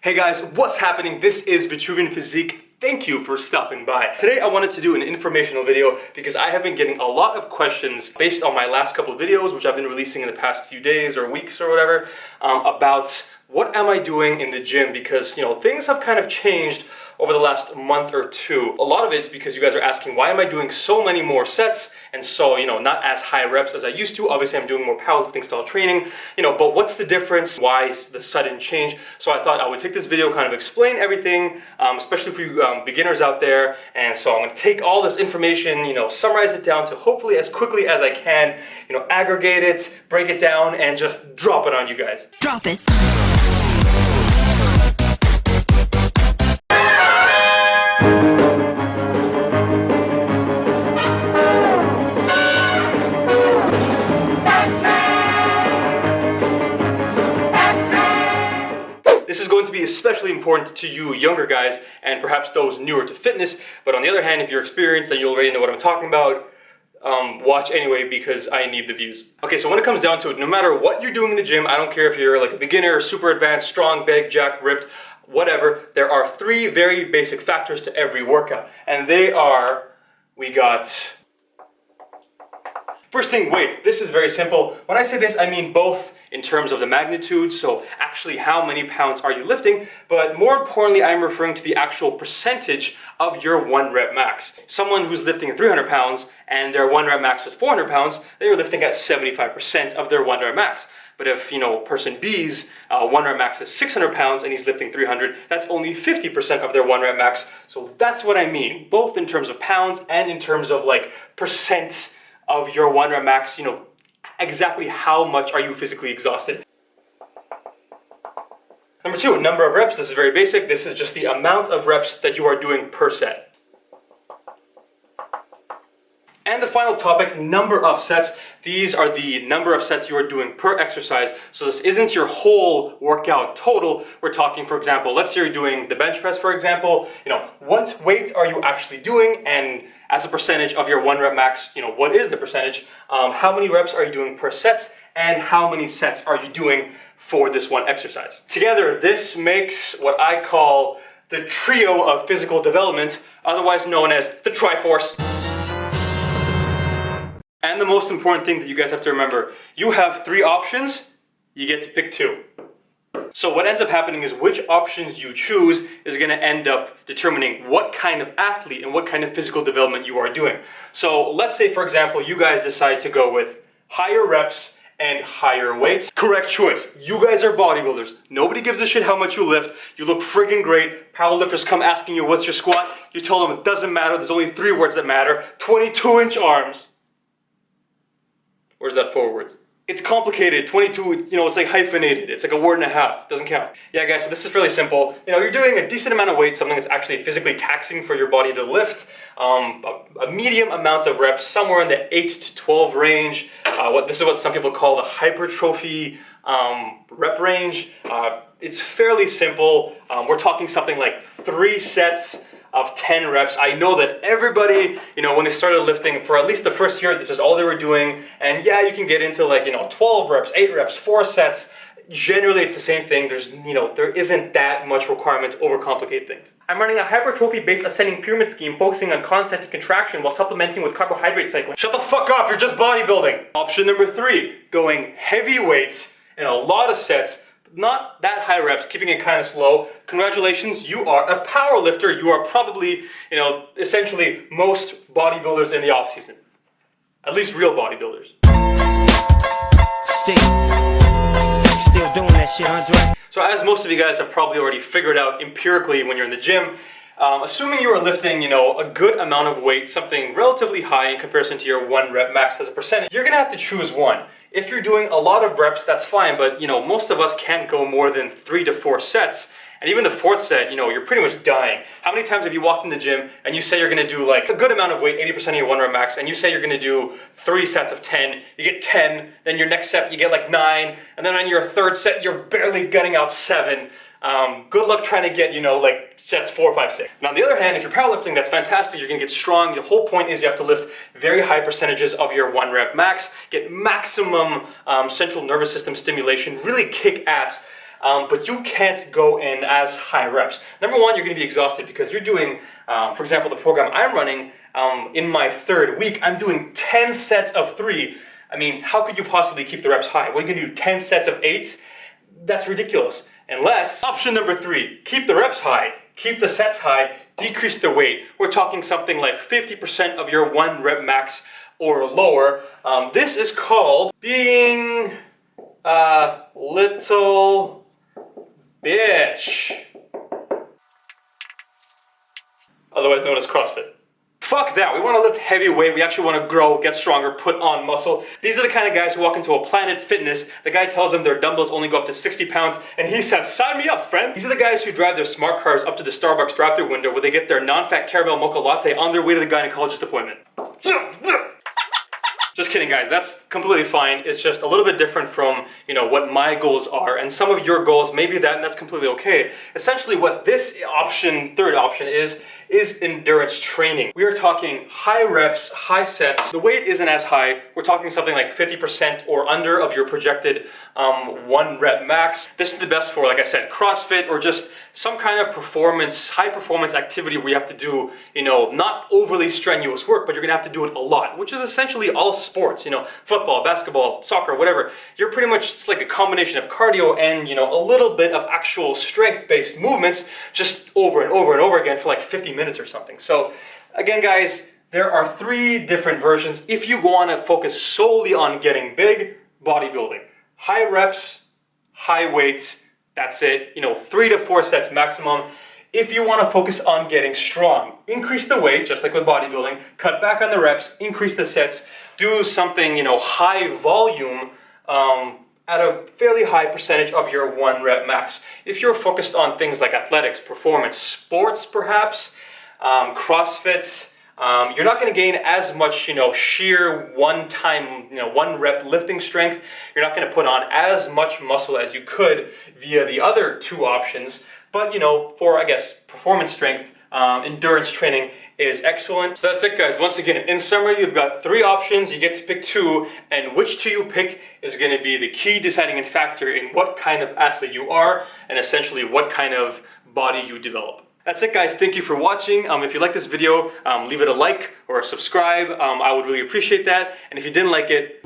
Hey guys, what's happening? This is Vitruvian Physique. Thank you for stopping by. Today I wanted to do an informational video because I have been getting a lot of questions based on my last couple of videos, which I've been releasing in the past few days or weeks or whatever, about what am I doing in the gym, because things have kind of changed over the last month or two. A lot of it is because you guys are asking, why am I doing so many more sets and so, not as high reps as I used to. Obviously, I'm doing more powerlifting style training, but what's the difference? Why is the sudden change? So I thought I would take this video, kind of explain everything, especially for you beginners out there. And so I'm gonna take all this information, summarize it down to hopefully as quickly as I can, aggregate it, break it down, and just drop it on you guys. Drop it. This is going to be especially important to you younger guys and perhaps those newer to fitness, but on the other hand, if you're experienced and you already know what I'm talking about, watch anyway because I need the views. Okay, so when it comes down to it, no matter what you're doing in the gym, I don't care if you're like a beginner, super advanced, strong, big, jacked, ripped, whatever, there are three very basic factors to every workout, and they are, first thing, weight. This is very simple. When I say this, I mean both in terms of the magnitude, so actually how many pounds are you lifting, but more importantly, I'm referring to the actual percentage of your 1 rep max. Someone who's lifting 300 pounds and their 1 rep max is 400 pounds, they're lifting at 75% of their 1 rep max. But if, person B's 1 rep max is 600 pounds and he's lifting 300, that's only 50% of their 1 rep max. So that's what I mean, both in terms of pounds and in terms of like percent of your 1 rep max, exactly how much are you physically exhausted. Number 2, number of reps. This is very basic. This is just the amount of reps that you are doing per set. And the final topic, number of sets. These are the number of sets you are doing per exercise. So this isn't your whole workout total. We're talking, for example, let's say you're doing the bench press, for example. What weight are you actually doing? And as a percentage of your 1 rep max, what is the percentage? How many reps are you doing per set? And how many sets are you doing for this one exercise? Together, this makes what I call the trio of physical development, otherwise known as the Triforce. And the most important thing that you guys have to remember, you have 3 options, you get to pick 2. So what ends up happening is which options you choose is going to end up determining what kind of athlete and what kind of physical development you are doing. So let's say, for example, you guys decide to go with higher reps and higher weights. Correct choice. You guys are bodybuilders. Nobody gives a shit how much you lift. You look friggin' great. Powerlifters come asking you, what's your squat? You tell them it doesn't matter. There's only 3 words that matter. 22-inch arms. Where's that 4 words? It's complicated. 22, it's like hyphenated. It's like a word and a half. Doesn't count. Yeah, guys, so this is really simple. You're doing a decent amount of weight, something that's actually physically taxing for your body to lift. A medium amount of reps, somewhere in the 8 to 12 range. This is what some people call the hypertrophy rep range. It's fairly simple. We're talking something like 3 sets of 10 reps. I know that everybody, when they started lifting, for at least the first year, this is all they were doing. And yeah, you can get into like, 12 reps, 8 reps, 4 sets. Generally, it's the same thing. There isn't that much requirement to overcomplicate things. I'm running a hypertrophy-based ascending pyramid scheme focusing on concept and contraction while supplementing with carbohydrate cycling. Shut the fuck up, you're just bodybuilding. Option number 3, going heavy weights in a lot of sets, not that high reps, keeping it kind of slow. Congratulations, you are a power lifter. You are probably, essentially most bodybuilders in the off season. At least real bodybuilders. Still doing that shit, Andre? So as most of you guys have probably already figured out empirically when you're in the gym, assuming you are lifting, a good amount of weight, something relatively high in comparison to your 1 rep max as a percentage, you're gonna have to choose one. If you're doing a lot of reps, that's fine, but most of us can't go more than 3 to 4 sets. And even the 4th set, you're pretty much dying. How many times have you walked in the gym and you say you're gonna do like a good amount of weight, 80% of your 1 rep max, and you say you're gonna do 3 sets of 10, you get 10, then your next set you get like 9, and then on your 3rd set you're barely gutting out 7. Good luck trying to get, like sets 4, 5, 6. And on the other hand, if you're powerlifting, that's fantastic. You're gonna get strong. The whole point is you have to lift very high percentages of your 1 rep max, get maximum central nervous system stimulation, really kick ass. but you can't go in as high reps. Number one, you're going to be exhausted because you're doing, for example, the program I'm running, in my 3rd week, I'm doing 10 sets of 3. I mean, how could you possibly keep the reps high? What are you going to do, 10 sets of 8? That's ridiculous. Unless, option number 3, keep the reps high, keep the sets high, decrease the weight. We're talking something like 50% of your 1 rep max or lower. This is called being a little bitch. Otherwise known as CrossFit. Fuck that, we want to lift heavy weight, we actually want to grow, get stronger, put on muscle. These are the kind of guys who walk into a Planet Fitness, the guy tells them their dumbbells only go up to 60 pounds, and he says, sign me up, friend. These are the guys who drive their smart cars up to the Starbucks drive-thru window where they get their non-fat caramel mocha latte on their way to the gynecologist appointment. Just kidding, guys, that's completely fine. It's just a little bit different from, what my goals are, and some of your goals may be that, and that's completely okay. Essentially what this option, 3rd option is endurance training. We are talking high reps, high sets. The weight isn't as high. We're talking something like 50% or under of your projected 1 rep max. This is the best for, like I said, CrossFit or just some kind of performance, high performance activity where you have to do, not overly strenuous work, but you're gonna have to do it a lot, which is essentially all sports, football, basketball, soccer, whatever. You're pretty much, it's like a combination of cardio and, a little bit of actual strength-based movements just over and over and over again for like 50 minutes or something. So again, guys, there are 3 different versions. If you want to focus solely on getting big, bodybuilding, high reps, high weights, that's it, 3 to 4 sets maximum. If you want to focus on getting strong, increase the weight, just like with bodybuilding, cut back on the reps, increase the sets, do something, high volume, at a fairly high percentage of your 1 rep max. If you're focused on things like athletics, performance, sports perhaps, CrossFit, you're not going to gain as much, sheer one-time, 1 rep lifting strength. You're not going to put on as much muscle as you could via the other 2 options. But, for, I guess, performance strength, endurance training is excellent. So that's it, guys. Once again, in summary, you've got 3 options. You get to pick 2, and which 2 you pick is going to be the key deciding factor in what kind of athlete you are and essentially what kind of body you develop. That's it, guys. Thank you for watching. If you like this video, leave it a like or a subscribe. I would really appreciate that. And if you didn't like it,